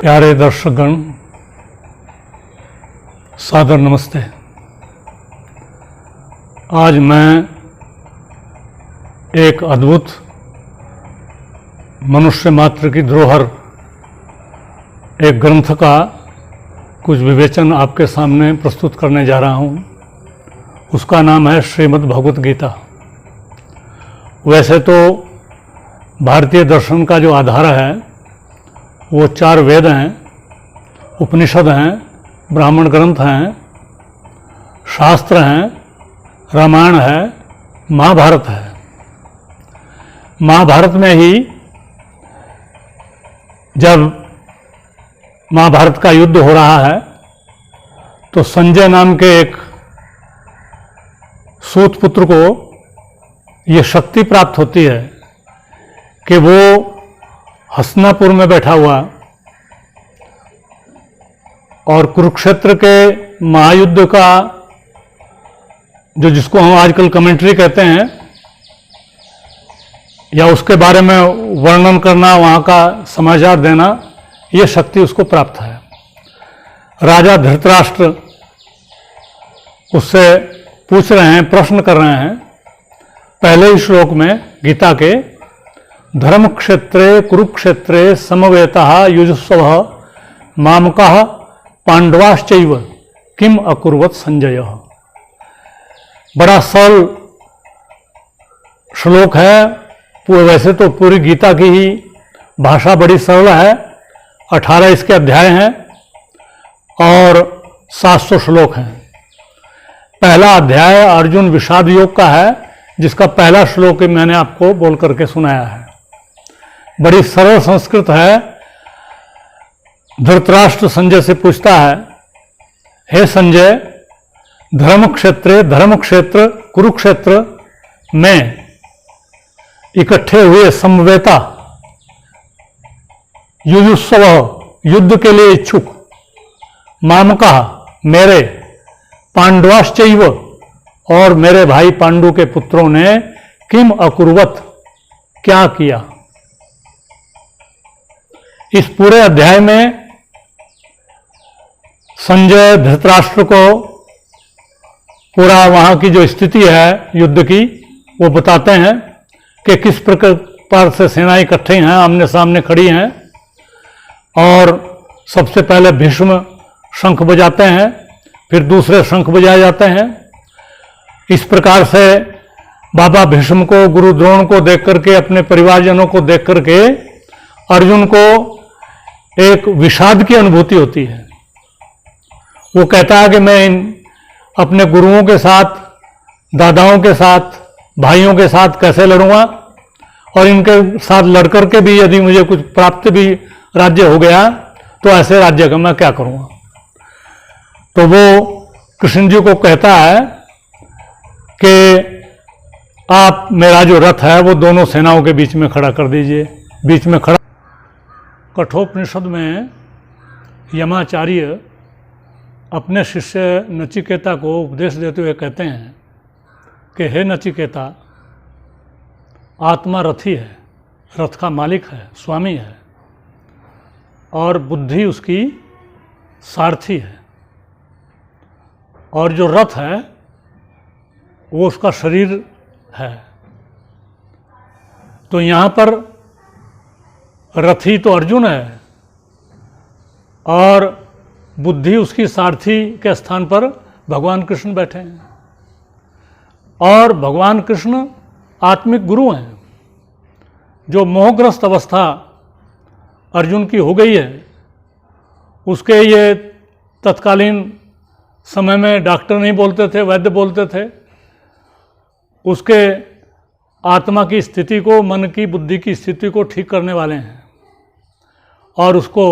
प्यारे दर्शकगण, सादर नमस्ते। आज मैं एक अद्भुत मनुष्य मात्र की धरोहर एक ग्रंथ का कुछ विवेचन आपके सामने प्रस्तुत करने जा रहा हूँ। उसका नाम है श्रीमद् भगवत गीता। वैसे तो भारतीय दर्शन का जो आधार है वो 4 वेद हैं, उपनिषद हैं, ब्राह्मण ग्रंथ हैं, शास्त्र हैं, रामायण है, महाभारत है। महाभारत में ही जब महाभारत का युद्ध हो रहा है तो संजय नाम के एक सूत पुत्र को ये शक्ति प्राप्त होती है कि वो हस्तिनापुर में बैठा हुआ और कुरुक्षेत्र के महायुद्ध का जिसको हम आजकल कमेंट्री कहते हैं या उसके बारे में वर्णन करना, वहाँ का समाचार देना, ये शक्ति उसको प्राप्त है। राजा धृतराष्ट्र उससे पूछ रहे हैं, प्रश्न कर रहे हैं पहले ही श्लोक में गीता के, धर्म क्षेत्रे कुरुक्षेत्रे समवेतः युजुस्वः मामकः पांडवाश्चैव किम अकुर्वत संजय। बड़ा सरल श्लोक है। वैसे तो पूरी गीता की ही भाषा बड़ी सरल है। 18 इसके अध्याय हैं और 700 श्लोक हैं। पहला अध्याय अर्जुन विषाद योग का है, जिसका पहला श्लोक मैंने आपको बोल करके सुनाया है। बड़ी सरल संस्कृत है। धृतराष्ट्र संजय से पूछता है, हे संजय, धर्म क्षेत्र कुरुक्षेत्र में इकट्ठे हुए समवेता युजुस्व युद्ध के लिए इच्छुक, मामका मेरे, पांडवाश्चैव और मेरे भाई पांडु के पुत्रों ने किम अकुर्वत क्या किया। इस पूरे अध्याय में संजय धृतराष्ट्र को पूरा वहां की जो स्थिति है युद्ध की वो बताते हैं कि किस प्रकार से सेनाएं इकट्ठी हैं, आमने सामने खड़ी हैं। और सबसे पहले भीष्म शंख बजाते हैं, फिर दूसरे शंख बजाए जाते हैं। इस प्रकार से बाबा भीष्म को, गुरु द्रोण को देख करके, अपने परिवारजनों को देख करके अर्जुन को एक विषाद की अनुभूति होती है। वो कहता है कि मैं अपने गुरुओं के साथ, दादाओं के साथ, भाइयों के साथ कैसे लड़ूंगा, और इनके साथ लड़कर के भी यदि मुझे कुछ प्राप्त भी राज्य हो गया तो ऐसे राज्य का मैं क्या करूंगा। तो वो कृष्ण जी को कहता है कि आप मेरा जो रथ है वो दोनों सेनाओं के बीच में खड़ा कर दीजिए। बीच में खड़ा। कठोपनिषद में यमाचार्य अपने शिष्य नचिकेता को उपदेश देते हुए कहते हैं कि हे नचिकेता, आत्मा रथी है, रथ का मालिक है, स्वामी है, और बुद्धि उसकी सारथी है, और जो रथ है वो उसका शरीर है। तो यहाँ पर रथी तो अर्जुन है और बुद्धि उसकी सारथी के स्थान पर भगवान कृष्ण बैठे हैं। और भगवान कृष्ण आत्मिक गुरु हैं। जो मोहग्रस्त अवस्था अर्जुन की हो गई है, उसके ये तत्कालीन समय में डॉक्टर नहीं बोलते थे, वैद्य बोलते थे। उसके आत्मा की स्थिति को, मन की, बुद्धि की स्थिति को ठीक करने वाले हैं और उसको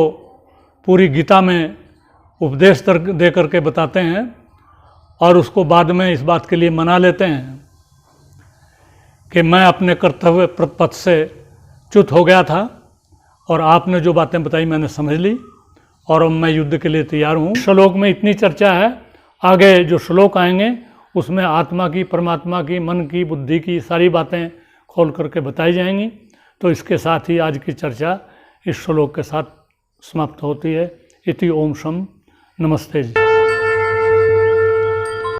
पूरी गीता में उपदेश दे करके बताते हैं और उसको बाद में इस बात के लिए मना लेते हैं कि मैं अपने कर्तव्य पथ से च्युत हो गया था और आपने जो बातें बताई मैंने समझ ली और अब मैं युद्ध के लिए तैयार हूँ। श्लोक में इतनी चर्चा है। आगे जो श्लोक आएंगे उसमें आत्मा की, परमात्मा की, मन की, बुद्धि की सारी बातें खोल करके बताई जाएंगी। तो इसके साथ ही आज की चर्चा इस श्लोक के साथ समाप्त होती है। इति ओम शम नमस्ते जी।